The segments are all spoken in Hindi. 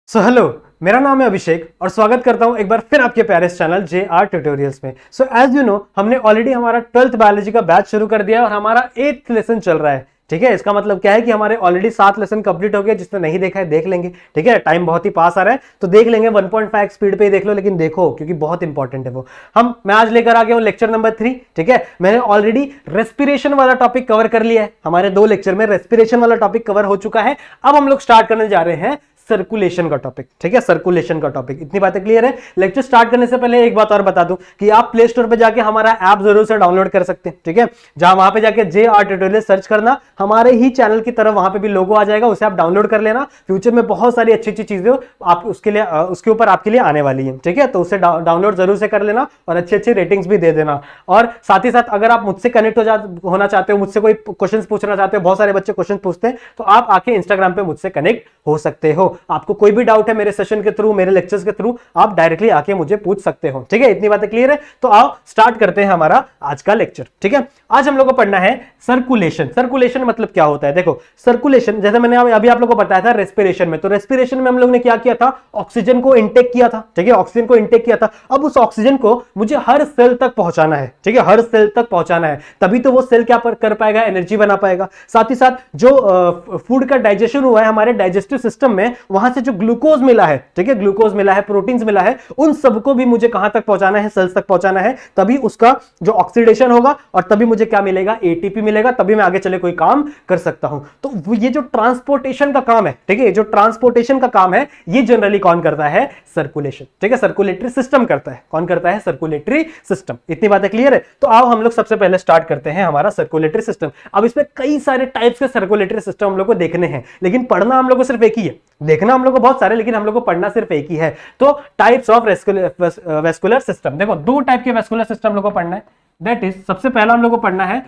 हेलो, मेरा नाम है अभिषेक और स्वागत करता हूं एक बार फिर आपके प्यारे चैनल JR ट्यूटोरियल्स में। एज यू नो, हमने ऑलरेडी हमारा 12th बायोलॉजी का बैच शुरू कर दिया और हमारा 8th लेसन चल रहा है। ठीक है, इसका मतलब क्या है कि हमारे ऑलरेडी 7 लेसन कंप्लीट हो गए। जिसने नहीं देखा है देख लेंगे। ठीक है, टाइम बहुत ही पास आ रहा है तो देख लेंगे। 1.5 स्पीड पे ही देख लो, लेकिन देखो क्योंकि बहुत इंपॉर्टेंट है वो। मैं आज लेकर आ गया हूं लेक्चर नंबर 3। ठीक है, मैंने ऑलरेडी रेस्पिरेशन वाला टॉपिक कवर कर लिया है। हमारे 2 लेक्चर में रेस्पिरेशन वाला टॉपिक कवर हो चुका है। अब हम लोग स्टार्ट करने जा रहे हैं सर्कुलेशन का टॉपिक। ठीक है, सर्कुलेशन का टॉपिक। इतनी बातें क्लियर है। लेक्चर स्टार्ट करने से पहले एक बात और बता दूं कि आप प्ले स्टोर पे जाके हमारा ऐप जरूर से डाउनलोड कर सकते हैं। ठीक है, जहां वहां पे जाके JR ट्यूटोरियल सर्च करना, हमारे ही चैनल की तरफ वहां पे भी लोगो आ जाएगा, उसे आप डाउनलोड कर लेना। फ्यूचर में बहुत सारी अच्छी अच्छी चीजें आप उसके ऊपर आपके लिए आने वाली है। ठीक है, तो उसे डाउनलोड जरूर से कर लेना और अच्छी अच्छी रेटिंग्स भी दे देना। और साथ ही साथ अगर आप मुझसे कनेक्ट होना चाहते हो, मुझसे कोई क्वेश्चन पूछना चाहते हो, बहुत सारे बच्चे क्वेश्चन पूछते हैं, तो आप आके इंस्टाग्राम पे मुझसे कनेक्ट हो सकते हो। आपको कोई भी डाउट है मेरे सेशन के थ्रू, मेरे लेक्चर्स के थ्रू, आप डायरेक्टली आके मुझे पूछ सकते हो। ठीक है, इतनी बातें क्लियर है। तो आओ स्टार्ट करते हैं हमारा आज का लेक्चर। ठीक है, आज हम लोग को पढ़ना है सर्कुलेशन। सर्कुलेशन मतलब क्या होता है? देखो, सर्कुलेशन जैसे मैंने अभी आप लोगों को बताया था रेस्पिरेशन में, तो रेस्पिरेशन में हम लोग ने क्या किया था? ऑक्सीजन को इंटेक किया था। ठीक है, ऑक्सीजन को इंटेक किया था। अब उस ऑक्सीजन को मुझे हर सेल तक पहुंचाना है। ठीक है, हर सेल तक पहुंचाना है, तभी तो वो सेल क्या कर पाएगा? एनर्जी बना पाएगा। साथ ही साथ जो फूड का डाइजेशन हुआ है हमारे डाइजेस्टिव सिस्टम में, वहां से जो ग्लूकोज मिला है, ठीक है, ग्लूकोज मिला है, प्रोटीन्स मिला है, उन सबको भी मुझे कहां तक पहुंचाना है? सेल्स तक पहुंचाना है। तभी उसका जो ऑक्सीडेशन होगा और तभी मुझे क्या मिलेगा? एटीपी मिलेगा। तभी मैं आगे चले कोई काम कर सकता हूं। तो ये जो ट्रांसपोर्टेशन का काम है, ठीक है, जो ट्रांसपोर्टेशन का काम है, ये जनरली कौन करता है? सर्कुलेशन। ठीक है, सर्कुलेटरी सिस्टम करता है। कौन करता है? Circulatory system. इतनी बातें क्लियर है। तो आओ हम लोग सबसे पहले स्टार्ट करते हैं हमारा सर्कुलेटरी सिस्टम। अब इसमें कई सारे टाइप्स के सर्कुलेटरी सिस्टम हम लोग को देखने हैं, लेकिन पढ़ना हम लोग को सिर्फ एक ही है। देखना हम लोग को बहुत सारे, लेकिन हम लोग को पढ़ना सिर्फ एक ही है। तो टाइप्स ऑफ वेस्कुलर सिस्टम, देखो 2 टाइप के वेस्कुलर सिस्टम हम लोग को पढ़ना है। दैट इज, सबसे पहला हम लोग को पढ़ना है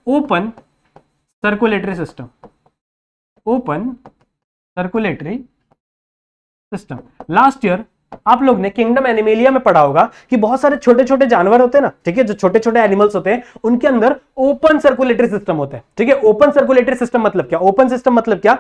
open circulatory system. Open circulatory system. Last year आप लोग ने किंगडम एनिमेलिया में पढ़ा होगा कि बहुत सारे छोटे छोटे जानवर होते हैं ना, ठीक है, जो छोटे छोटे एनिमल्स होते हैं, उनके अंदर ओपन सर्कुलेटरी सिस्टम होता है। ठीक है, ओपन सर्कुलेटरी सिस्टम मतलब क्या? ओपन सिस्टम मतलब क्या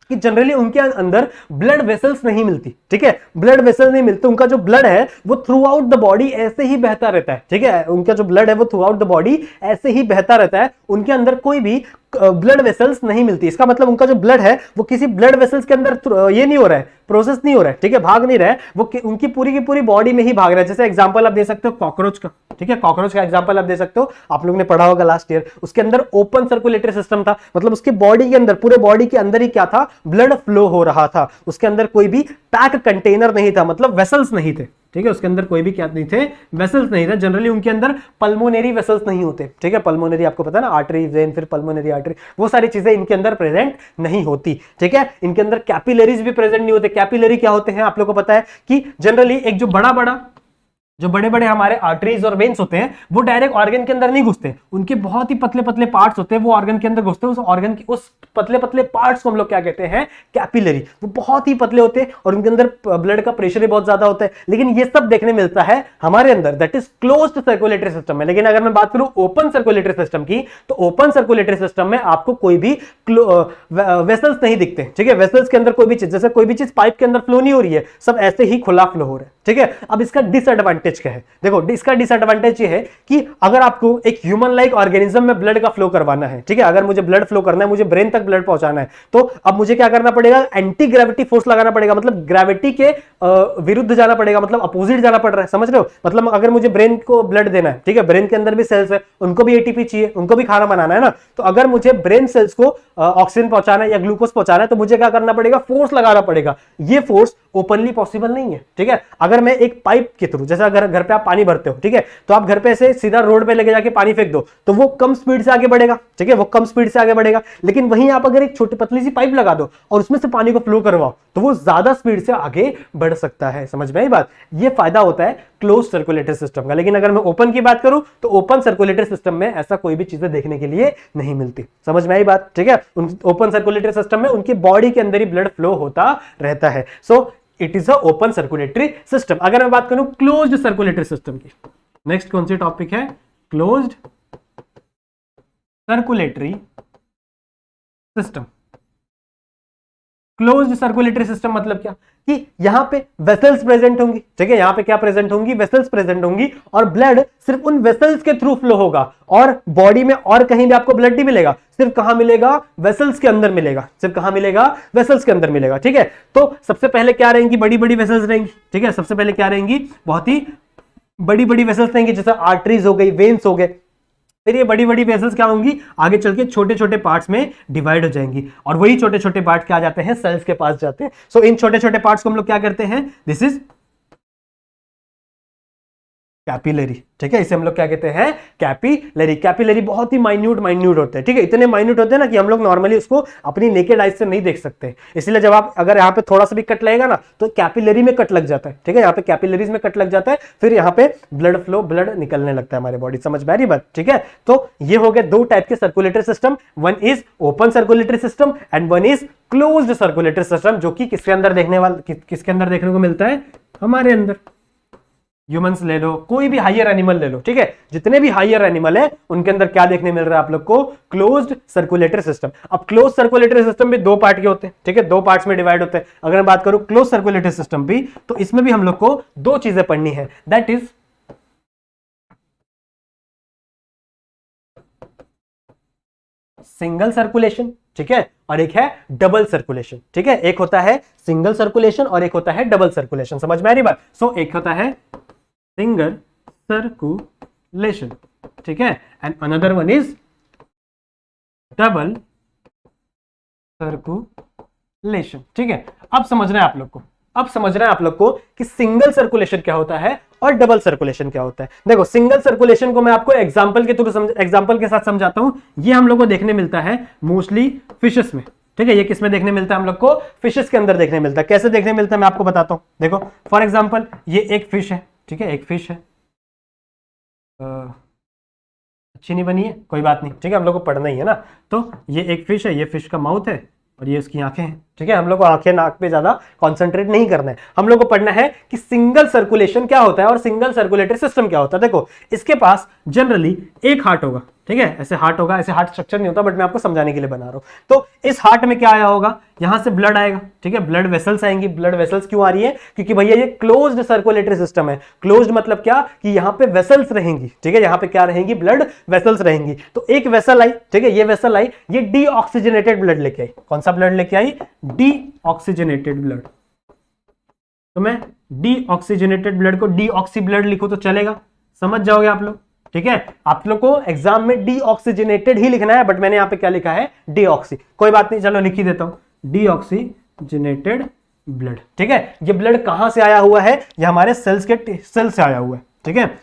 कि जनरली उनके अंदर ब्लड वेसल्स नहीं मिलती। ठीक है, ब्लड वेसल्स नहीं मिलते। उनका जो ब्लड है वो थ्रू आउट द बॉडी ऐसे ही बहता रहता है। ठीक है, उनका जो ब्लड है वो थ्रू आउट द बॉडी ऐसे ही बहता रहता है। उनके अंदर कोई भी ब्लड वेसल्स नहीं मिलती। इसका मतलब उनका जो ब्लड है वो किसी ब्लड वेसल्स के अंदर ये नहीं हो रहा है, प्रोसेस नहीं हो रहा है। ठीक है, भाग नहीं रहा है वो, उनकी पूरी की पूरी बॉडी में ही भाग रहा है। जैसे एग्जांपल आप दे सकते हो कॉकरोच का। ठीक है, कॉकरोच का एग्जांपल आप दे सकते हो, आप लोग ने पढ़ा होगा लास्ट ईयर। उसके अंदर ओपन सर्कुलेटरी सिस्टम था, मतलब उसकी बॉडी के अंदर, पूरे बॉडी के अंदर ही क्या था? ब्लड फ्लो हो रहा था। उसके अंदर कोई भी पैक कंटेनर नहीं था, मतलब वेसल्स नहीं थे। ठीक है, उसके अंदर कोई भी क्या नहीं थे? वेसल्स नहीं थे। जनरली उनके अंदर पल्मोनरी वेसल्स नहीं होते। ठीक है, पल्मोनरी आपको पता है ना, आर्टरी, वेन, फिर पल्मोनरी आर्टरी, वो सारी चीजें इनके अंदर प्रेजेंट नहीं होती। ठीक है, इनके अंदर कैपिलरीज भी प्रेजेंट नहीं होते। कैपिलरी क्या होते हैं आप लोगों को पता है कि जनरली एक जो बड़े बड़े हमारे आर्टरीज और वेन्स होते हैं, वो डायरेक्ट ऑर्गन के अंदर नहीं घुसते। उनके बहुत ही पतले पतले पार्ट्स होते हैं, वो ऑर्गन के अंदर घुसते हैं। उस ऑर्गन की उस पतले पतले पार्ट्स को हम लोग क्या कहते हैं? कैपिलरी। वो बहुत ही पतले होते हैं और उनके अंदर ब्लड का प्रेशर भी बहुत ज्यादा होता है। लेकिन ये सब देखने मिलता है हमारे अंदर, that is closed circulatory system में। लेकिन अगर मैं बात करूं ओपन सर्कुलेटरी सिस्टम की, तो ओपन सर्कुलेटरी सिस्टम में आपको कोई भी वेसल्स नहीं दिखते। ठीक है, वेसल्स के अंदर कोई भी चीज, जैसे कोई भी चीज पाइप के अंदर फ्लो नहीं हो रही है, सब ऐसे ही खुला फ्लो हो रहा है। ठीक है, अब इसका डिसएडवांटेज क्या है? देखो, इसका डिसएडवांटेज ये है कि अगर आपको एक ह्यूमन लाइक ऑर्गेनिज्म में ब्लड का फ्लो करवाना है, ठीक है, अगर मुझे ब्लड फ्लो करना है, मुझे ब्रेन तक ब्लड पहुंचाना है, तो अब मुझे क्या करना पड़ेगा? एंटी ग्रेविटी फोर्स लगाना पड़ेगा। मतलब ग्रेविटी के विरुद्ध जाना पड़ेगा, मतलब अपोजिट जाना पड़ रहा है। समझ रहे हो? मतलब अगर मुझे ब्रेन को ब्लड देना है, ठीक है, ब्रेन के अंदर भी सेल्स है, उनको भी एटीपी चाहिए, उनको भी खाना बनाना है ना, तो अगर मुझे ब्रेन सेल्स को ऑक्सीजन पहुंचाना है या ग्लूकोज पहुंचाना है, तो मुझे क्या करना पड़ेगा? फोर्स लगाना पड़ेगा। ये फोर्स ओपनली पॉसिबल नहीं है। ठीक है, अगर मैं एक पाइप के थ्रू, जैसे अगर घर पे आप पानी भरते हो, ठीक है, तो आप घर पे से सीधा रोड पे लेके जाके पानी फेंक दो, तो वो कम स्पीड से आगे बढ़ेगा। ठीक है, वो कम स्पीड से आगे बढ़ेगा। लेकिन वहीं आप अगर एक छोटी पतली सी पाइप लगा दो और उसमें से पानी को फ्लो करवाओ, तो वो ज्यादा स्पीड से आगे बढ़ सकता है। समझ में आई बात? ये फायदा होता है क्लोज सर्कुलेटरी सिस्टम का। लेकिन अगर मैं ओपन की बात करूं, तो ओपन सर्कुलेटरी सिस्टम में ऐसा कोई भी चीजें देखने के लिए नहीं मिलती। समझ में आई बात? ठीक है, ओपन सर्कुलेटरी सिस्टम में उनकी बॉडी के अंदर ही ब्लड फ्लो होता रहता है। So it is a open circulatory system. अगर मैं बात करूं क्लोज्ड सर्कुलेटरी सिस्टम की, नेक्स्ट कौन सी टॉपिक है? Closed circulatory system. Closed circulatory system मतलब क्या कि यहां पे वेसल्स प्रेजेंट होंगी, ठीक है, यहां पे क्या प्रेजेंट होंगी, वेसल्स प्रेजेंट होंगी और ब्लड सिर्फ उन वेसल्स के थ्रू फ्लो होगा और बॉडी में और कहीं भी आपको ब्लड नहीं मिलेगा, सिर्फ कहां मिलेगा, वेसल्स के अंदर मिलेगा, सिर्फ कहां मिलेगा, वेसल्स के अंदर मिलेगा, ठीक है। तो सबसे पहले क्या रहेंगी, बड़ी बड़ी वेसल्स रहेंगी, ठीक है, सबसे पहले क्या रहेंगी, बहुत ही बड़ी बड़ी वेसल्स रहेंगी, जैसे आर्टरीज हो गई, वेन्स हो गए। फिर ये बड़ी बड़ी वेसल्स क्या होंगी, आगे चल के छोटे छोटे पार्ट्स में डिवाइड हो जाएंगी और वही छोटे छोटे पार्ट क्या जाते हैं, सेल्स के पास जाते हैं। सो इन छोटे छोटे पार्ट्स को हम लोग क्या करते हैं, दिस इज कैपिलरी, ठीक है, इसे हम लोग क्या कहते हैं, कैपिलरी। कैपिलरी बहुत ही माइन्यूट होते हैं, ठीक है, इतने माइन्यूट होते हैं ना कि हम लोग नॉर्मली उसको अपनी नेकेड आइज से नहीं देख सकते, इसलिए जब आप अगर यहाँ पे थोड़ा सा भी कट लगेगा ना तो कैपिलरी में कट लग जाता है, ठीक है, यहाँ पे कैपिलरीज में कट लग जाता है, फिर यहाँ पे ब्लड फ्लो, ब्लड निकलने लगता है हमारे बॉडी, समझ में आ रही बात, ठीक है। तो ये हो गए दो टाइप के circulatory system, one is open circulatory system and one is closed circulatory system, जो कि किसके अंदर किसके अंदर देखने को मिलता है, हमारे अंदर। ह्यूमंस ले लो, कोई भी हायर एनिमल ले लो, ठीक है, जितने भी हायर एनिमल है उनके अंदर क्या देखने मिल रहा है आप लोग को, क्लोज्ड सर्कुलेटरी सिस्टम। अब क्लोज सर्कुलेटरी सिस्टम भी दो पार्ट के होते हैं, ठीक है, दो पार्ट्स में डिवाइड होते हैं। अगर मैं बात करूं क्लोज सर्कुलेटरी सिस्टम भी, तो इसमें भी हम लोग को दो चीजें पढ़नी है, दैट इज सिंगल सर्कुलेशन, ठीक है, और एक है डबल सर्कुलेशन, ठीक है, एक होता है सिंगल सर्कुलेशन और एक होता है डबल सर्कुलेशन, समझ में आ रही बात। सो एक होता है सिंगल सर्कुलेशन, ठीक है, and another one is double circulation, ठीक है। अब समझना है आप लोग को, अब समझना है आप लोग को कि सिंगल सर्कुलेशन क्या होता है और डबल सर्कुलेशन क्या होता है। देखो सिंगल सर्कुलेशन को मैं आपको एग्जांपल के थ्रू एग्जांपल के साथ समझाता हूं। ये हम लोग को देखने मिलता है मोस्टली फिशेस में, ठीक है, ये किस में देखने मिलता है, हम लोग को फिशेस के अंदर देखने मिलता है। कैसे देखने मिलता है मैं आपको बताता हूं। देखो फॉर एग्जांपल ये एक फिश है, ठीक है, एक फिश है, अच्छी नहीं बनी है, कोई बात नहीं, ठीक है, हम लोग को पढ़ना ही है ना। तो ये एक फिश है, ये फिश का माउथ है और ये उसकी आंखें हैं, ठीक है, हम लोग को आंखें नाक पे ज्यादा कंसंट्रेट नहीं करना है, हम लोग को पढ़ना है कि सिंगल सर्कुलेशन क्या होता है और सिंगल सर्कुलेटरी सिस्टम क्या होता है। देखो इसके पास जनरली एक हार्ट होगा, ठीक है, ऐसे हार्ट होगा, ऐसे हार्ट स्ट्रक्चर नहीं होता, बट मैं आपको समझाने के लिए बना रहा हूं। तो इस हार्ट में क्या आया होगा, यहां से ब्लड आएगा, ठीक है, ब्लड वेसल्स आएंगी। ब्लड वेसल्स क्यों आ रही है, क्योंकि भैया ये क्लोज्ड सर्कुलेटरी सिस्टम है। क्लोज्ड मतलब क्या कि यहां पे वेसल्स रहेंगी, ठीक है, यहां पे क्या रहेंगी, ब्लड वेसल्स रहेंगी। तो एक वेसल आई, ठीक है, ये वेसल आई, ये डीऑक्सीजनेटेड ब्लड लेके आई। कौन सा ब्लड लेके आई, डीऑक्सीजनेटेड ब्लड। तो मैं डीऑक्सीजनेटेड ब्लड को डीऑक्सी ब्लड लिखूं तो चलेगा, समझ जाओगे आप लोग, ठीक है। आप लोग को एग्जाम में डीऑक्सीजनेटेड ही लिखना है, बट मैंने यहां पे क्या लिखा है, डीऑक्सी, कोई बात नहीं, चलो लिख ही देता हूं, डीऑक्सीजनेटेड ब्लड, ठीक है। ये ब्लड कहां से आया हुआ है, ये हमारे सेल्स से आया हुआ है, ठीक है।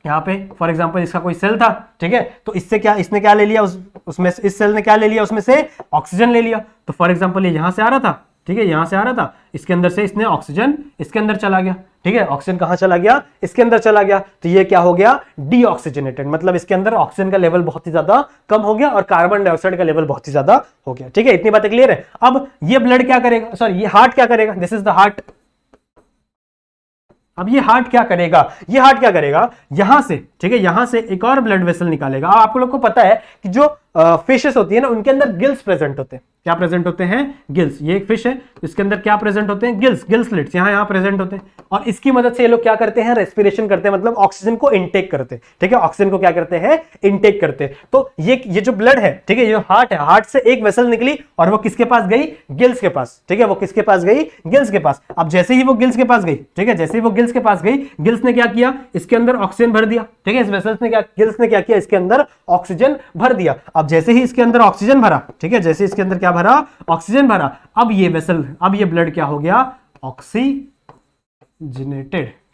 यहाँ पे फॉर एग्जांपल इसका कोई सेल था, ठीक है, तो इससे क्या, इसने क्या ले लिया, उसमें इस सेल ने क्या ले लिया, उसमें से ऑक्सीजन ले लिया। तो फॉर एग्जांपल ये यहां से आ रहा था, ठीक है, यहां से आ रहा था, इसके अंदर से इसने ऑक्सीजन इसके अंदर चला गया, ठीक है, ऑक्सीजन कहां चला गया, इसके अंदर चला गया, तो ये क्या हो गया, डीऑक्सीजनेटेड, मतलब इसके अंदर ऑक्सीजन का लेवल बहुत ही ज्यादा कम हो गया और कार्बन डाइऑक्साइड का लेवल बहुत ही ज्यादा हो गया, ठीक है, इतनी बातें क्लियर है। अब ये ब्लड क्या करेगा, सॉरी ये हार्ट क्या करेगा, दिस इज द हार्ट। अब ये हार्ट क्या करेगा, ये हार्ट क्या करेगा, यहां से, ठीक है, यहां से एक और ब्लड वेसल निकालेगा। अब आप लोग को पता है कि जो फिशेस होती है ना, उनके अंदर गिल्स प्रेजेंट होते हैं। क्या प्रेजेंट होते हैं, गिल्स। ये एक फिश है, इसके अंदर क्या प्रेजेंट होते हैं, गिल्स स्लिट्स यहां प्रेजेंट होते हैं, और इसकी मदद से ये लोग क्या करते हैं, रेस्पिरेशन करते हैं, मतलब ऑक्सीजन को इनटेक करते हैं, ठीक है, ऑक्सीजन को क्या करते हैं, इनटेक करते हैं। तो ये जो ब्लड है, ठीक है, ये हार्ट है, हार्ट से एक वेसल निकली और वो किसके पास गई, गिल्स के पास, ठीक है, वो किसके पास गई, गिल्स के पास। अब जैसे ही वो गिल्स के पास गई, ठीक है, जैसे ही वो गिल्स के पास गई, गिल्स ने क्या किया, इसके अंदर ऑक्सीजन भर दिया, ठीक है, इस वेसल्स ने क्या, गिल्स ने क्या किया, इसके अंदर ऑक्सीजन भर दिया। अब जैसे ही इसके अंदर ऑक्सीजन भरा, ठीक है, जैसे इसके अंदर क्या भरा, ऑक्सीजन भरा, अब ये वेसल, अब ये ब्लड क्या हो गया, ऑक्सीजनेटेड,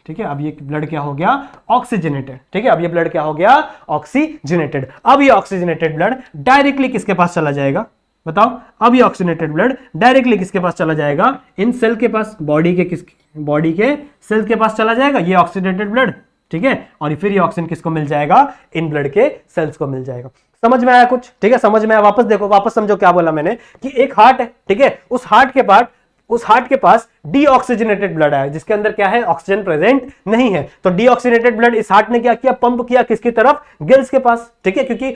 ठीक है, अब ये ब्लड क्या हो गया, ऑक्सीजनेटेड, ठीक है, अब ये ब्लड क्या हो गया, ऑक्सीजनेटेड। अब ये ऑक्सीजनेटेड ब्लड डायरेक्टली किसके पास चला जाएगा, बताओ, अब ये ऑक्सीजनेटेड ब्लड डायरेक्टली किसके पास चला जाएगा, इन सेल के पास, बॉडी के सेल के पास चला जाएगा, ये ऑक्सीजनेटेड ब्लड, ठीक है, और फिर ये ऑक्सीजन किसको मिल जाएगा, इन ब्लड के सेल्स को मिल जाएगा। समझ में आया कुछ, ठीक है, समझ में आया। वापस देखो, वापस समझो क्या बोला मैंने, कि एक हार्ट है, ठीक है, उस हार्ट के पास डीऑक्सीजनेटेड ब्लड है, जिसके अंदर क्या है, ऑक्सीजन प्रेजेंट नहीं है। तो डीऑक्सीजनेटेड ब्लड इस हार्ट ने क्या किया, पंप किया किसकी तरफ, गिल्स के पास, ठीक है, क्योंकि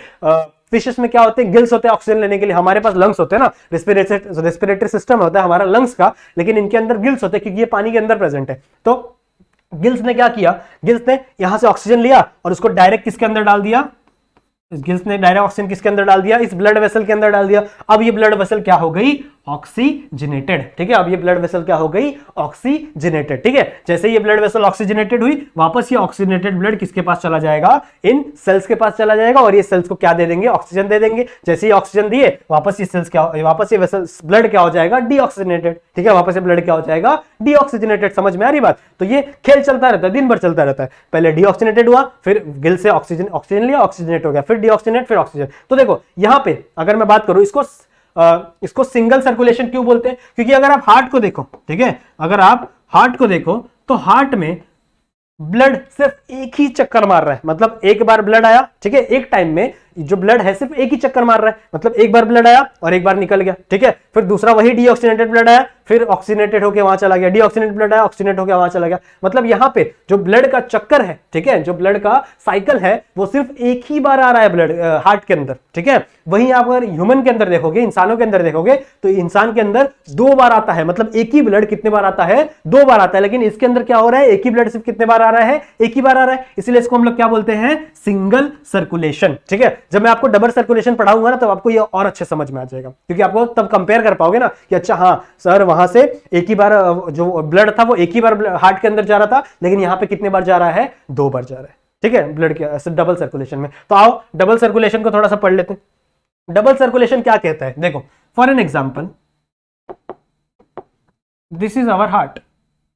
फिशेस में क्या होते हैं, गिल्स होते हैं ऑक्सीजन लेने के लिए, हमारे पास लंग्स होते हैं ना, रेस्पिरेटरी सिस्टम होता है हमारा लंग्स का, लेकिन इनके अंदर गिल्स होते हैं क्योंकि ये पानी के अंदर प्रेजेंट है। तो गिल्स ने क्या किया, गिल्स ने यहां से ऑक्सीजन लिया और उसको डायरेक्ट किसके अंदर डाल दिया, इस गिल्स ने डायरेक्ट ऑक्सीजन किसके अंदर डाल दिया, इस ब्लड वेसल के अंदर डाल दिया। अब ये ब्लड वेसल क्या हो गई, ऑक्सीजनेटेड, ठीक है। अब ये ब्लड वेसल क्या हो गई, ऑक्सीजनेटेड, ठीक है। जैसे ये ब्लड वेसल ऑक्सीजनेटेड हुई, वापस ये ऑक्सीजनेटेड ब्लड किसके पास चला जाएगा, इन सेल्स के पास चला जाएगा, और ये सेल्स को क्या दे देंगे, ऑक्सीजन दे देंगे। जैसे ही ऑक्सीजन दिए, वापस ये सेल्स क्या, वापस ये वेसल्स ब्लड क्या हो जाएगा, डीऑक्सीजनेटेड, ठीक है। वापस ये ब्लड क्या हो जाएगा, डीऑक्सीजनेटेड। समझ में आ रही बात। तो ये खेल चलता रहता है, दिन भर चलता रहता है। पहले डीऑक्सीजनेटेड हुआ, फिर गिल से ऑक्सीजन लिया, ऑक्सीजनेट हो गया, फिर डीऑक्सीजनेट, फिर ऑक्सीजन। तो देखो यहां पे अगर मैं बात करूं, इसको सिंगल सर्कुलेशन क्यों बोलते हैं, क्योंकि अगर आप हार्ट को देखो, ठीक है, अगर आप हार्ट को देखो तो हार्ट में ब्लड सिर्फ एक ही चक्कर मार रहा है, मतलब एक बार ब्लड आया, ठीक है, एक टाइम में जो ब्लड है सिर्फ एक ही चक्कर मार रहा है, मतलब एक बार ब्लड आया और एक बार निकल गया, ठीक है। फिर दूसरा वही डीऑक्सीजनेटेड ब्लड आया, फिर ऑक्सीजनेटेड होकर वहां चला गया, डीऑक्सीजनेटेड ब्लड आया, ऑक्सीजनेट होकर वहां चला गया। मतलब यहां पे जो ब्लड का चक्कर है, ठीक है, जो ब्लड का साइकिल है, वो सिर्फ एक ही बार आ रहा है ब्लड हार्ट के अंदर, ठीक है। वहीं आप अगर ह्यूमन के अंदर देखोगे, इंसानों के अंदर देखोगे, तो इंसान के अंदर 2 बार आता है, मतलब एक ही ब्लड कितने बार आता है, 2 बार आता है। लेकिन इसके अंदर क्या हो रहा है, एक ही ब्लड सिर्फ कितने बार आ रहा है, एक ही बार आ रहा है। इसलिए इसको हम लोग क्या बोलते हैं, सिंगल सर्कुलेशन, ठीक है। जब मैं आपको डबल सर्कुलेशन पढ़ाऊंगा ना, तब आपको ये और अच्छे समझ में आ जाएगा, क्योंकि आपको तब कंपेयर कर पाओगे ना कि अच्छा हाँ सर, वहां से एक ही बार जो ब्लड था वो एक ही बार हार्ट के अंदर जा रहा था, लेकिन यहां पे कितने बार जा रहा है, 2 बार जा रहा है, ठीक है, ब्लड के डबल सर्कुलेशन में। तो आओ डबल सर्कुलेशन को थोड़ा सा पढ़ लेते हैं। डबल सर्कुलेशन क्या कहता है, देखो for an example, this is our heart,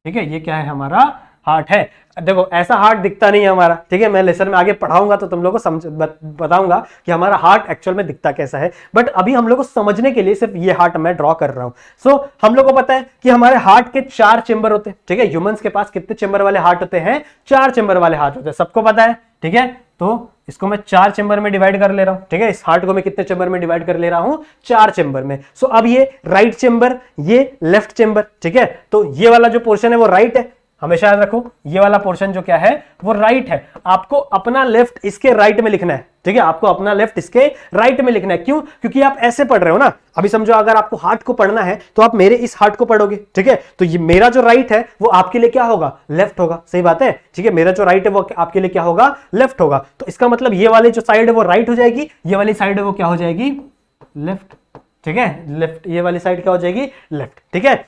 ठीक है, ये क्या है, हमारा हार्ट है। देखो ऐसा हार्ट दिखता नहीं है हमारा, ठीक है, मैं लेसन में आगे पढ़ाऊंगा तो तुम लोगों को बताऊंगा कि हमारा हार्ट एक्चुअल में दिखता कैसा है। बट अभी हम लोग को समझने के लिए सिर्फ ये हार्ट मैं ड्रॉ कर रहा हूं। सो हम लोग को पता है कि हमारे हार्ट के 4 चेंबर होते हैं, ठीक है। ह्यूमंस के पास कितने चेंबर वाले हार्ट होते हैं, 4 चेंबर वाले हार्ट होते हैं, सबको पता है, ठीक है। तो इसको मैं 4 चेंबर में डिवाइड कर ले रहा हूं, ठीक है। इस हार्ट को मैं कितने चेंबर में डिवाइड कर ले रहा हूं, 4 चेंबर में। सो अब ये राइट चेंबर, ये लेफ्ट चेंबर, ठीक है। तो ये वाला जो पोर्शन है वो राइट है, हमेशा याद रखो, ये वाला पोर्शन जो क्या है वो राइट है। आपको अपना लेफ्ट इसके राइट में लिखना है, ठीक है, आपको अपना लेफ्ट इसके राइट में लिखना है। क्यों, क्योंकि आप ऐसे पढ़ रहे हो ना। अभी समझो अगर आपको हार्ट को पढ़ना है तो आप मेरे इस हार्ट को पढ़ोगे, ठीक है। तो ये मेरा जो राइट है वो आपके लिए क्या होगा, लेफ्ट होगा, सही बात है, ठीक है। मेरा जो राइट है वो आपके लिए क्या होगा, लेफ्ट होगा। तो इसका मतलब ये वाली जो साइड है वो राइट हो जाएगी, ये वाली साइड है वो क्या हो जाएगी, लेफ्ट, ठीक है। लेफ्ट, ये वाली साइड क्या हो जाएगी, लेफ्ट, ठीक है।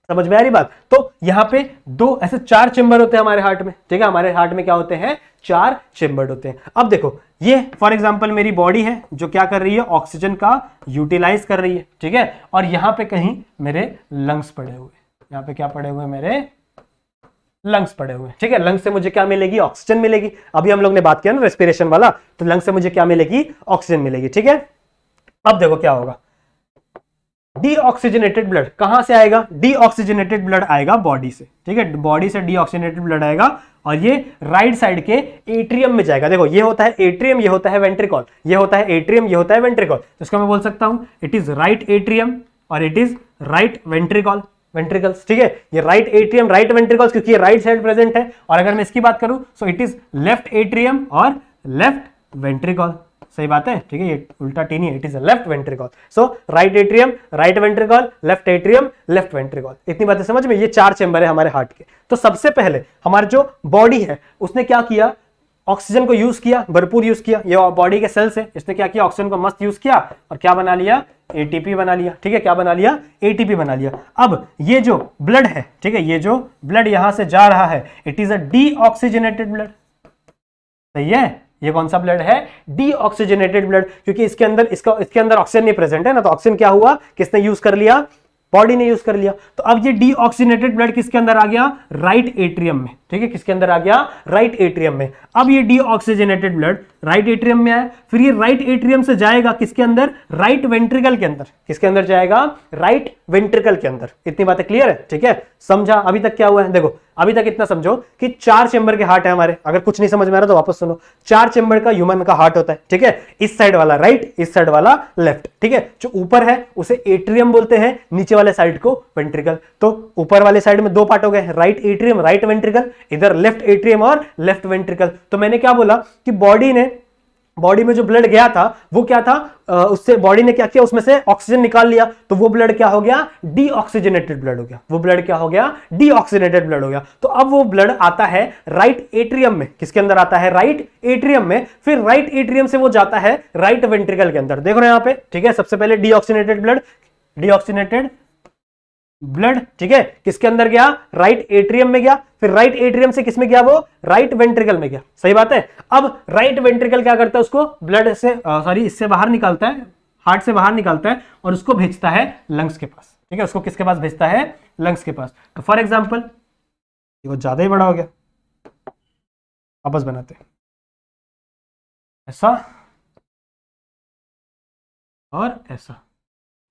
समझ में आ रही बात। तो यहां पे 2 ऐसे 4 चेंबर होते हैं हमारे हार्ट में, ठीक है। हमारे हार्ट में क्या होते हैं, 4 चेंबर होते हैं। अब देखो ये फॉर एग्जांपल मेरी बॉडी है जो क्या कर रही है, ऑक्सीजन का यूटिलाइज कर रही है, ठीक है। और यहां पे कहीं मेरे लंग्स पड़े हुए, यहां पे क्या पड़े हुए, मेरे लंग्स पड़े हुए, ठीक है। लंग्स से मुझे क्या मिलेगी, ऑक्सीजन मिलेगी। अभी हम लोग ने बात किया ना रेस्पिरेशन वाला, तो लंग्स से मुझे क्या मिलेगी, ऑक्सीजन मिलेगी, ठीक है। अब देखो क्या होगा, डीऑक्सीजनेटेड ब्लड कहां से आएगा, डीऑक्सीजनेटेड ब्लड आएगा बॉडी से, ठीक है। बॉडी से डीऑक्सीजनेटेड ब्लड आएगा और ये राइट साइड के एट्रियम में जाएगा। देखो ये होता है एट्रियम, ये होता है वेंट्रिकल, ये होता है एट्रियम, ये होता है वेंट्रिकल। तो इसको मैं बोल सकता हूं इट इज राइट एट्रियम और it is right ventricle, ventricles, ठीक है। ये राइट एट्रियम, राइट वेंट्रिकल्स, क्योंकि ये राइट साइड प्रेजेंट है। और अगर मैं इसकी बात करूं so it is left atrium और लेफ्ट वेंट्रिकल, सही बात है, ठीक है। ये उल्टा टी नहीं है, it is left ventricle. So right atrium, right ventricle, left atrium, left ventricle. इतनी बातें समझ में, ये 4 चेंबर है हमारे हार्ट के। तो सबसे पहले हमारे जो बॉडी है उसने क्या किया, ऑक्सीजन को यूज किया, भरपूर यूज किया। ये बॉडी के सेल्स है, इसने क्या किया, ऑक्सीजन को मस्त यूज किया और क्या बना लिया, एटीपी बना लिया, ठीक है। क्या बना लिया, एटीपी बना लिया। अब ये जो ब्लड है, ठीक है, ये जो ब्लड यहां से जा रहा है, it is a deoxygenated blood, सही है। ये कौन सा ब्लड है, डीऑक्सीजनेटेड ब्लड, क्योंकि इसके अंदर ऑक्सीजन नहीं प्रेजेंट है ना। तो ऑक्सीजन क्या हुआ, किसने यूज कर लिया, बॉडी ने यूज कर लिया। तो अब ये डीऑक्सीजनेटेड ब्लड किसके अंदर आ गया, राइट एट्रियम में, ठीक है। किसके अंदर आ गया, राइट एट्रियम में। अब ये डीऑक्सीजनेटेड ब्लड राइट एट्रियम में आया, फिर ये राइट एट्रियम से जाएगा किसके अंदर, राइट वेंट्रिकल के अंदर। किसके अंदर जाएगा, राइट वेंट्रिकल के अंदर। इतनी बातें क्लियर है, ठीक है। समझा अभी तक क्या हुआ है, देखो अभी तक इतना समझो कि 4 चेंबर के हार्ट है हमारे। अगर कुछ नहीं समझ में आ रहा तो वापस सुनो। 4 चेंबर का ह्यूमन का हार्ट होता है, ठीक है। इस साइड वाला राइट, इस साइड वाला लेफ्ट, ठीक है। जो ऊपर है उसे एट्रियम बोलते हैं, नीचे वाले साइड को वेंट्रिकल। तो ऊपर वाले साइड में 2 पार्ट हो गए, राइट एट्रियम, राइट वेंट्रिकल, इधर लेफ्ट एट्रियम और लेफ्ट वेंट्रिकल। तो मैंने क्या बोला कि बॉडी ने बॉडी में जो ब्लड गया था वो क्या था, उससे बॉडी ने क्या किया, उसमें से ऑक्सीजन निकाल लिया, तो वो ब्लड क्या हो गया, डीऑक्सीजनेटेड ब्लड हो गया। वो ब्लड क्या हो गया, डीऑक्सीजनेटेड ब्लड हो गया। तो अब वो ब्लड आता है राइट एट्रियम में, किसके अंदर आता है, राइट एट्रियम में। फिर राइट एट्रियम से वो जाता है राइट वेंट्रिकल के अंदर, देखो ना यहाँ पे, ठीक है। सबसे पहले डीऑक्सीजनेटेड ब्लड, ठीक है, किसके अंदर गया, राइट एट्रियम में गया। फिर राइट एट्रियम से किसमें गया, वो राइट वेंट्रिकल में गया, सही बात है। अब राइट वेंट्रिकल क्या करता है, उसको ब्लड से इससे बाहर निकालता है, हार्ट से बाहर निकालता है और उसको भेजता है लंग्स के पास, ठीक है। उसको किसके पास भेजता है, लंग्स के पास। तो फॉर एग्जाम्पल वो ज्यादा ही बड़ा हो गया, वापस बनाते हैं, ऐसा और ऐसा,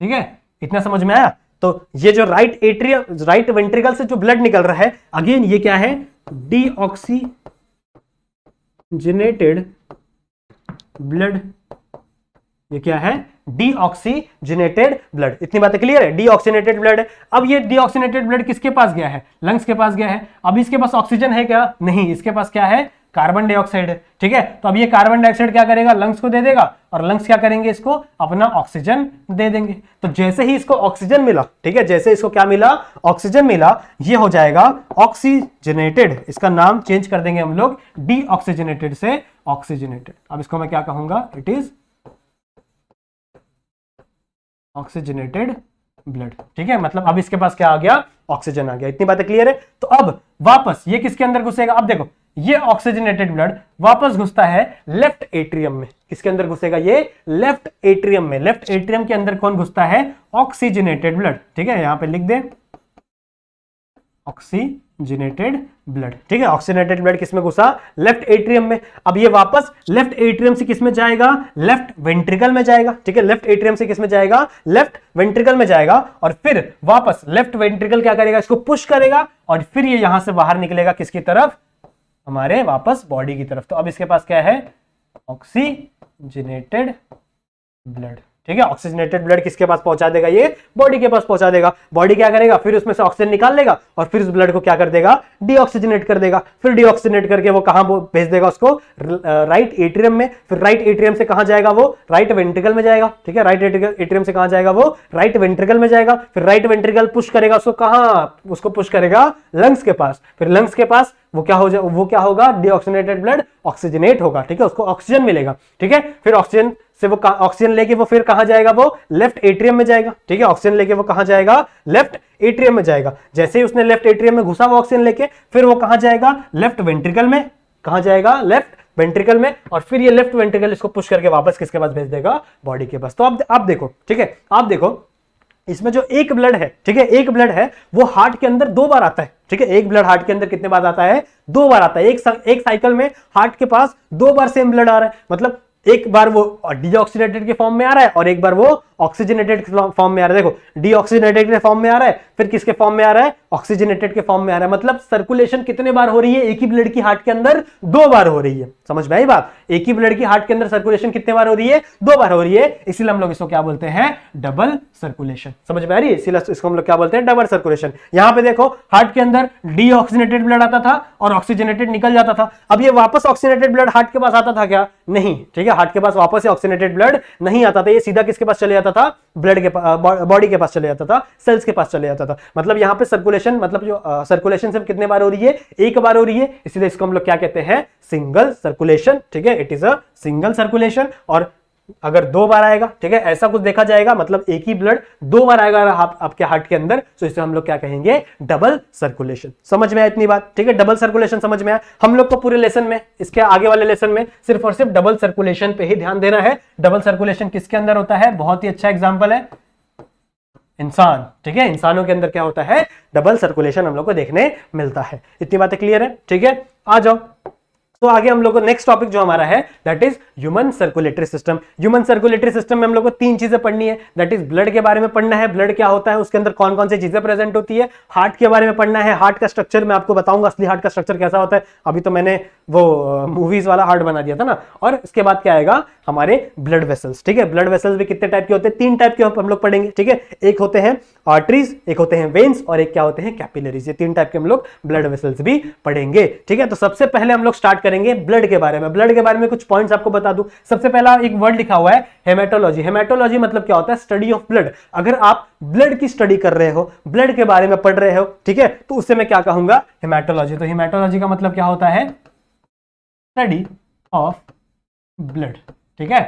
ठीक है। इतना समझ में आया। तो ये जो राइट एट्रियम, राइट वेंट्रिकल से जो ब्लड निकल रहा है, अगेन ये क्या है, डीऑक्सीजनेटेड ब्लड। ये क्या है, डीऑक्सीजनेटेड ब्लड। इतनी बातें क्लियर है, डीऑक्सीजनेटेड ब्लड है। अब ये डीऑक्सीजनेटेड ब्लड किसके पास गया है, लंग्स के पास गया है। अब इसके पास ऑक्सीजन है क्या, नहीं, इसके पास क्या है, कार्बन डाइऑक्साइड है, ठीक है। तो अब ये कार्बन डाइऑक्साइड क्या करेगा, लंग्स को दे देगा, और लंग्स क्या करेंगे, इसको अपना ऑक्सीजन दे देंगे। तो जैसे ही इसको ऑक्सीजन मिला, ठीक है, जैसे इसको क्या मिला, ऑक्सीजन मिला, ये हो जाएगा ऑक्सीजनेटेड। इसका नाम चेंज कर देंगे हम लोग, डीऑक्सीजनेटेड से ऑक्सीजनेटेड। अब इसको मैं क्या कहूंगा, इट इज ऑक्सीजनेटेड ब्लड, ठीक है। मतलब अब इसके पास क्या आ गया, ऑक्सीजन आ गया। इतनी बातें क्लियर है। तो अब वापस ये किसके अंदर घुसेगा, अब देखो ये ऑक्सीजनेटेड ब्लड वापस घुसता है लेफ्ट एट्रियम में। किसके अंदर घुसेगा, ये लेफ्ट एट्रियम में। लेफ्ट एट्रियम के अंदर कौन घुसता है, ऑक्सीजनेटेड ब्लड, ठीक है। यहां पे लिख दे ऑक्सीजनेटेड ब्लड, ठीक है। ऑक्सीजनेटेड ब्लड किसमें घुसा, लेफ्ट एट्रियम में। अब ये वापस लेफ्ट एट्रियम से किसमें जाएगा, लेफ्ट वेंट्रिकल में जाएगा, ठीक है। लेफ्ट एट्रियम से किसमें जाएगा, लेफ्ट वेंट्रिकल में जाएगा। और फिर वापस लेफ्ट वेंट्रिकल क्या करेगा, इसको पुश करेगा, और फिर ये यहां से बाहर निकलेगा किसकी तरफ, हमारे वापस बॉडी की तरफ। तो अब इसके पास क्या है, ऑक्सीजनेटेड ब्लड, ठीक है। ऑक्सीजनेटेड ब्लड किसके पास पहुंचा देगा, ये बॉडी के पास पहुंचा देगा। बॉडी क्या करेगा, फिर उसमें से ऑक्सीजन निकाल लेगा और फिर उस ब्लड को क्या कर देगा, डीऑक्सीजनेट कर देगा। फिर डीऑक्सीजनेट करके वो कहां भेज देगा, उसको राइट एट्रियम में। फिर राइट एट्रियम से कहां जाएगा, वो राइट वेंट्रिकल में जाएगा, ठीक है। राइट एट्रियम से कहां जाएगा, वो राइट वेंट्रिकल में जाएगा। फिर राइट वेंट्रिकल पुश करेगा उसको कहां, उसको पुश करेगा लंग्स के पास। फिर लंग्स के पास वो क्या होगा, डीऑक्सीजनेटेड ब्लड ऑक्सीजनेट होगा, ठीक है। उसको ऑक्सीजन मिलेगा, ठीक है। फिर ऑक्सीजन से वो ऑक्सीजन लेके वो फिर कहां जाएगा, वो लेफ्ट एट्रियम में जाएगा, ठीक है। ऑक्सीजन लेके वो कहां जाएगा, लेफ्ट एट्रियम में जाएगा। जैसे ही उसने लेफ्ट एट्रियम में घुसा वो ऑक्सीजन लेके, फिर वो कहां जाएगा, लेफ्ट वेंट्रिकल में। कहां जाएगा, लेफ्ट वेंट्रिकल में। और फिर ये लेफ्ट वेंट्रिकल इसको पुश करके वापस किसके पास भेज देगा, बॉडी के पास। तो अब आप देखो, ठीक है, आप देखो इसमें जो एक ब्लड है, ठीक है, एक ब्लड है वो हार्ट के अंदर 2 बार आता है, ठीक है। एक ब्लड हार्ट के अंदर कितने बार आता है, 2 बार आता है। एक साइकिल में हार्ट के पास 2 बार सेम ब्लड आ रहा है। मतलब एक बार वो डीऑक्सीजनेटेड के फॉर्म में आ रहा है और एक बार वो ऑक्सीजनेटेड के फॉर्म में आ रहा है। देखो डीऑक्सीजनेटेड के फॉर्म में आ रहा है, फिर किसके फॉर्म में आ रहा है, ऑक्सीजनेटेड के फॉर्म में आ रहा है। मतलब सर्कुलेशन कितने बार हो रही है, एक ही ब्लड की हार्ट के अंदर 2 बार हो रही है। समझ में आई बात, एक ही ब्लड की हार्ट के अंदर सर्कुलेशन कितने बार हो रही है, 2 बार हो रही है। इसीलिए हम लोग इसको क्या बोलते हैं, डबल सर्कुलेशन। समझ में आ रही है, इसीलिए इसको हम लोग क्या बोलते हैं, डबल सर्कुलेशन। यहां पे देखो हार्ट के अंदर डीऑक्सीजनेटेड ब्लड आता था और ऑक्सीजनेटेड निकल जाता था। अब ये वापस ऑक्सीजनेटेड ब्लड हार्ट के पास आता था क्या, नहीं, ठीक है। हार्ट के पास वापस ऑक्सीजनेटेड ब्लड नहीं आता था, ये सीधा किसके पास चले जाता था, ब्लड के बॉडी के पास चले जाता था, सेल्स के पास चले जाता था। मतलब यहां पे सर्कुलेशन, मतलब जो सर्कुलेशन सिर्फ कितने बार हो रही है, एक बार हो रही है। इसीलिए इसको हम लोग क्या कहते हैं, सिंगल सर्कुलेशन, ठीक है। It is a single circulation. और अगर 2 बार आएगा, ठीक है, ऐसा कुछ देखा जाएगा, मतलब एक ही ब्लड 2 बार आएगा आपके हार्ट के अंदर, तो इसे हम लोग क्या कहेंगे, डबल सर्कुलेशन। समझ में आया इतनी बात, ठीक है। डबल सर्कुलेशन समझ में आया। हम लोग को पूरे लेसन में, इसके आगे वाले लेसन में सिर्फ और सिर्फ डबल सर्कुलेशन पे ही ध्यान देना है। डबल सर्कुलेशन किसके अंदर होता है, बहुत ही अच्छा एग्जांपल है इंसान, ठीक है। इंसानों के अंदर क्या होता है, डबल सर्कुलेशन हम लोग को देखने मिलता है। इतनी बातें क्लियर है, ठीक है। आ जाओ, तो आगे हम लोग को नेक्स्ट टॉपिक जो हमारा है that is human circulatory system. Human circulatory system में हम लोग को 3 चीजें पढ़नी है। दैट इज ब्लड के बारे में पढ़ना है, ब्लड क्या होता है, उसके अंदर कौन कौन सी चीजें प्रेजेंट होती है। हार्ट के बारे में पढ़ना है, हार्ट का स्ट्रक्चर मैं आपको बताऊंगा, असली हार्ट का स्ट्रक्चर कैसा होता है। अभी तो मैंने वो मूवीज वाला हार्ट बना दिया था ना। और इसके बाद क्या आएगा, हमारे ब्लड वेसल्स, ठीक है। ब्लड वेसल्स भी कितने टाइप के होते हैं, 3 टाइप के हम लोग पढ़ेंगे, ठीक है। एक होते हैं आर्टरीज, एक होते हैं वेन्स और एक क्या होते हैं कैपिलरीज। ये 3 टाइप के हम लोग ब्लड वेसल्स भी पढ़ेंगे। ठीक है, तो सबसे पहले हम लोग स्टार्ट करेंगे ब्लड के बारे में। ब्लड के बारे में कुछ पॉइंट्स आपको बता दूं। सबसे पहला एक वर्ड लिखा हुआ है हेमेटोलॉजी। हेमेटोलॉजी मतलब क्या होता है? Study of blood. अगर आप ब्लड की स्टडी कर रहे हो, ब्लड के बारे में पढ़ रहे हो, ठीक है, तो उससे मैं क्या कहूंगा? हेमेटोलॉजी। तो हेमेटोलॉजी का मतलब क्या होता है? Study of blood. ठीक है,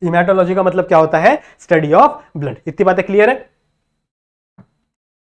हेमेटोलॉजी का मतलब क्या होता है? Study of blood. इतनी बातें क्लियर है?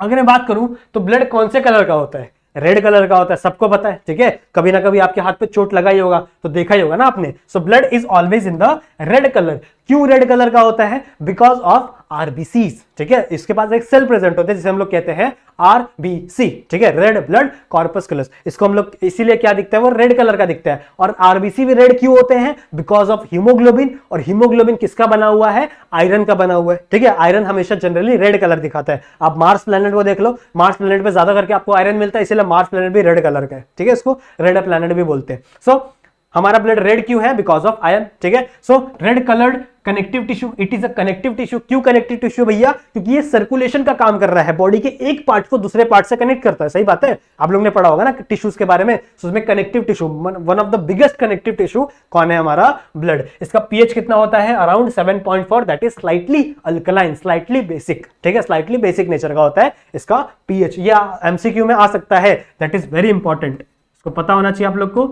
अगर मैं बात करूं तो ब्लड कौन से कलर का होता है? रेड कलर का होता है, सबको पता है। ठीक है, कभी ना कभी आपके हाथ पे चोट लगा ही होगा तो देखा ही होगा ना आपने। So blood is always in the red colour. क्यों रेड कलर का होता है? Because of RBCs. ठीक है, इसके पास एक सेल प्रेजेंट होते हैं जिसे हम लोग कहते हैं आरबीसी। ठीक है, रेड ब्लड कॉर्पस्कुलस। इसको हम लोग इसीलिए क्या दिखता है? वो रेड कलर का दिखता है। और आरबीसी भी रेड क्यों होते हैं? Because of haemoglobin. और हीमोग्लोबिन किसका बना हुआ है? आयरन का बना हुआ है। ठीक है, आयरन हमेशा जनरली रेड कलर दिखाता है। आप मार्स प्लैनेट को देख लो, मार्स प्लैनेट पे ज्यादा करके आपको आयरन मिलता है, इसलिए मार्स प्लैनेट भी रेड कलर का है। ठीक है, इसको रेड प्लैनेट भी बोलते हैं। सो हमारा ब्लड रेड क्यों है? Because of iron. ठीक है, so red coloured connective tissue, it is a connective tissue. क्यों कनेक्टिव टिश्यू भैया? क्योंकि ये सर्कुलेशन का काम कर रहा है, बॉडी के एक पार्ट को दूसरे पार्ट से कनेक्ट करता है। सही बात है, आप लोगों ने पढ़ा होगा ना टिश्यूज के बारे में। so, उसमें connective tissue, one of the biggest connective tissue कौन है? हमारा ब्लड। इसका पीएच कितना होता है? Around 7.4। That is slightly alkaline, slightly basic. ठीक है, स्लाइटली बेसिक नेचर का होता है इसका पीएच। या एमसीक्यू में आ सकता है, दैट इज वेरी इंपॉर्टेंट, इसको पता होना चाहिए आप लोग को।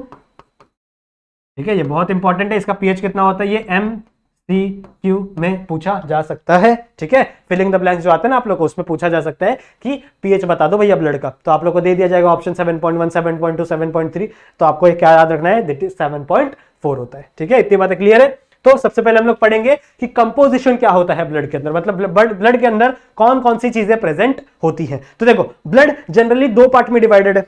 ठीक है, ये बहुत इंपॉर्टेंट है। इसका पीएच कितना होता है? ये एमसीक्यू में पूछा जा सकता है। ठीक है, फिलिंग द ब्लैंक्स जो आते हैं ना आप लोग को, उसमें पूछा जा सकता है कि पीएच बता दो भैया ब्लड का, तो आप लोग को दे दिया जाएगा ऑप्शन 7.1, 7.2, 7.3। तो आपको क्या याद रखना है? दैट इज 7.4 होता है। ठीक है, इतनी बातें क्लियर है? तो सबसे पहले हम लोग पढ़ेंगे कि कंपोजिशन क्या होता है ब्लड के अंदर, मतलब ब्लड के अंदर कौन कौन सी चीजें प्रेजेंट होती है। तो देखो, ब्लड जनरली 2 पार्ट में डिवाइडेड है।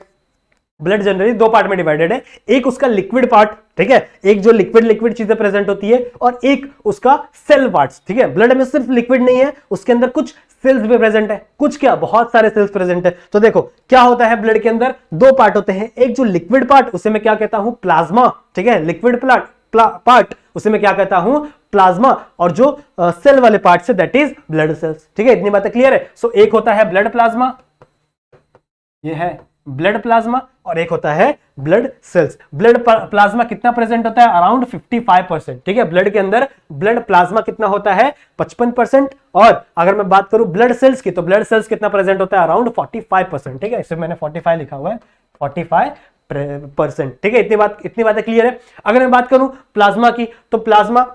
ब्लड जनरली 2 पार्ट में डिवाइडेड है। एक उसका लिक्विड पार्ट, ठीक है, एक जो लिक्विड चीजें प्रेजेंट होती है, और एक उसका सेल पार्ट्स। ठीक है, ब्लड में सिर्फ लिक्विड नहीं है, उसके अंदर कुछ सेल्स भी प्रेजेंट है। कुछ क्या, बहुत सारे सेल्स प्रेजेंट है। तो देखो क्या होता है ब्लड के अंदर? 2 पार्ट होते हैं। एक जो लिक्विड पार्ट, उसे मैं क्या कहता हूं? प्लाज्मा। ठीक है, लिक्विड पार्ट उसे मैं क्या कहता हूं? प्लाज्मा। और जो सेल वाले पार्ट से, दैट इज ब्लड सेल्स। ठीक है, इतनी बातें क्लियर है? सो एक होता है ब्लड प्लाज्मा, ये है ब्लड प्लाज्मा, और एक होता है ब्लड सेल्स। ब्लड प्लाज्मा कितना प्रेजेंट होता है? अराउंड 55%। ठीक है, ब्लड के अंदर ब्लड प्लाज्मा कितना होता है? 55%। और अगर मैं बात करूं ब्लड सेल्स की, तो ब्लड सेल्स कितना प्रेजेंट होता है? अराउंड 45%। ठीक है, इसमें मैंने 45 लिखा हुआ है, 45%। ठीक है, इतनी बातें क्लियर है? अगर मैं बात करूं प्लाज्मा की, तो plasma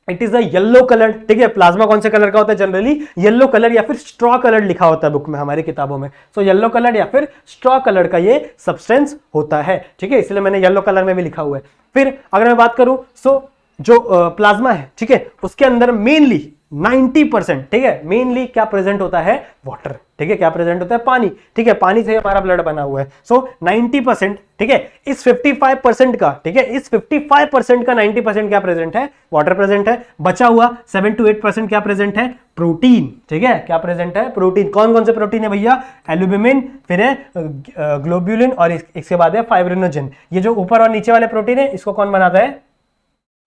it is a yellow colour. ठीक है, प्लाज्मा कौन से कलर का होता है? जनरली येलो कलर या फिर स्ट्रॉ कलर लिखा होता है बुक में, हमारी किताबों में। सो येलो कलर या फिर स्ट्रॉ कलर का ये सब्सटेंस होता है। ठीक है, इसलिए मैंने येलो कलर में भी लिखा हुआ है। फिर अगर मैं बात करूं, सो जो प्लाज्मा है, ठीक है, उसके अंदर मेनली 90%, ठीक है, मेनली क्या प्रेजेंट होता है? वाटर। ठीक है, क्या प्रेजेंट होता है? पानी। ठीक है, पानी से हमारा ब्लड बना हुआ है। सो 90%, ठीक है, इस 55% का, ठीक है, इस 55% का 90% क्या प्रेजेंट है? वाटर प्रेजेंट है। बचा हुआ 7 to 8% क्या प्रेजेंट है? प्रोटीन। ठीक है, क्या प्रेजेंट है? प्रोटीन। कौन कौन से प्रोटीन है भैया? एल्ब्यूमिन, फिर है ग्लोब्यूलिन, और इसके बाद है फाइब्रिनोजन। ये जो ऊपर और नीचे वाले प्रोटीन है, इसको कौन बनाता है?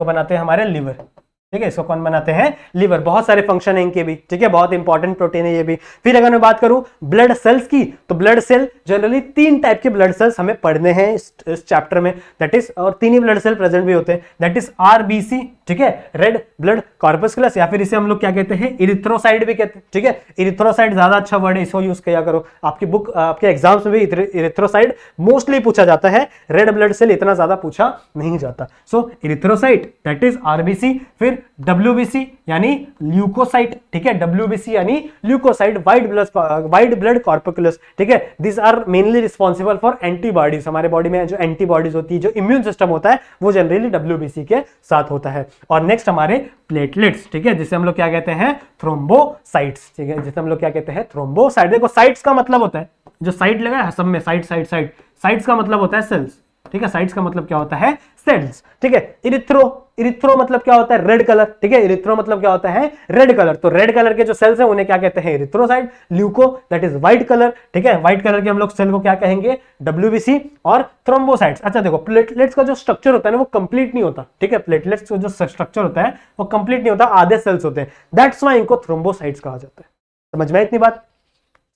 तो बनाते हैं हमारे लिवर। ठीक है, इसको कौन बनाते हैं? लिवर। बहुत सारे फंक्शन है इनके भी। ठीक है, बहुत इंपॉर्टेंट प्रोटीन है ये भी। फिर अगर मैं बात करूं ब्लड सेल्स की, तो ब्लड सेल जनरली 3 टाइप के ब्लड सेल्स हमें पढ़ने हैं इस चैप्टर में, दैट इज, और 3 ही ब्लड सेल प्रेजेंट भी होते हैं, दैट इज आरबीसी, ठीक है, रेड ब्लड कॉर्पस्कुलस, या फिर इसे हम लोग क्या कहते हैं? इरिथ्रोसाइट भी कहते हैं। ठीक है, इरिथ्रोसाइट ज्यादा अच्छा वर्ड है, इसको यूज किया करो। आपकी बुक, आपके एग्जाम्स में भी इरिथ्रोसाइट मोस्टली पूछा जाता है, रेड ब्लड सेल इतना ज्यादा पूछा नहीं जाता। सो इरिथ्रोसाइट दैट इज आरबीसी। फिर WBC यानी ल्यूकोसाइट। ठीक है, WBC यानी ल्यूकोसाइट, वाइट ब्लड कॉर्पस्कुलस। ठीक है, this are mainly responsible for antibodies. हमारे बॉडी में जो एंटीबॉडीज होती है, जो इम्यून सिस्टम होता है, वो जनरली WBC के साथ होता है। और नेक्स्ट हमारे प्लेटलेट्स। ठीक है, जिसे हम लोग क्या कहते हैं? थ्रोम्बोसाइट्स। ठीक है, जिसे हम लोग क्या कहते हैं? थ्रोम्बोसाइट। देखो साइट्स का मतलब होता है, जो साइट लगा है सब में, साइट्स का मतलब होता है सेल्स। ठीक है, साइट्स का मतलब क्या होता है? सेल्स। ठीक है, इरिथ्रो मतलब क्या होता है? Red colour. ठीक है, इरिथ्रो मतलब क्या होता है? Red colour. तो रेड कलर के जो सेल्स हैं उन्हें क्या कहते हैं? Erythrocyte. Leuco that is white colour. ठीक है, व्हाइट कलर के हम लोग सेल को क्या कहेंगे? WBC। और थ्रोम्बोसाइट्स। अच्छा देखो, प्लेटलेट्स का जो स्ट्रक्चर होता है ना, वो कंप्लीट नहीं होता। ठीक है, प्लेटलेट्स का जो स्ट्रक्चर होता है वो कंप्लीट नहीं होता, आधे सेल्स होते हैं, दैट्स व्हाई इनको थ्रोम्बोसाइट्स कहा जाता है। समझ में इतनी बात?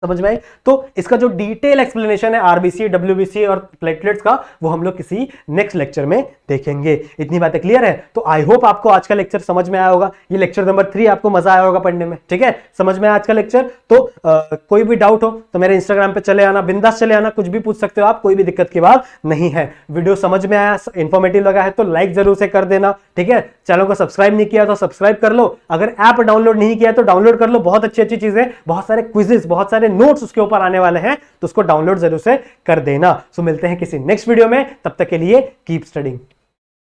समझ में आई? तो इसका जो डिटेल एक्सप्लेनेशन है आरबीसी, डब्ल्यूबीसी और प्लेटलेट्स का, वो हम लोग किसी नेक्स्ट लेक्चर में देखेंगे। इतनी बातें क्लियर है? तो आई होप आपको आज का लेक्चर समझ में आया होगा। ये लेक्चर नंबर 3 आपको मजा आया होगा पढ़ने में। ठीक है, समझ में आया आज का लेक्चर? तो कोई भी डाउट हो तो मेरे इंस्टाग्राम पे चले आना, बिंदास चले आना, कुछ भी पूछ सकते हो आप, कोई भी दिक्कत की बात नहीं है। वीडियो समझ में आया, इंफॉर्मेटिव लगा है तो लाइक जरूर से कर देना। ठीक है, चैनल को सब्सक्राइब नहीं किया तो सब्सक्राइब कर लो। अगर ऐप डाउनलोड नहीं किया तो डाउनलोड कर लो, बहुत अच्छी अच्छी चीजें, बहुत सारे क्विजेस, बहुत सारे नोट्स उसके ऊपर आने वाले हैं, तो उसको डाउनलोड जरूर से कर देना। सो मिलते हैं किसी नेक्स्ट वीडियो में, तब तक के लिए कीप स्टडिंग।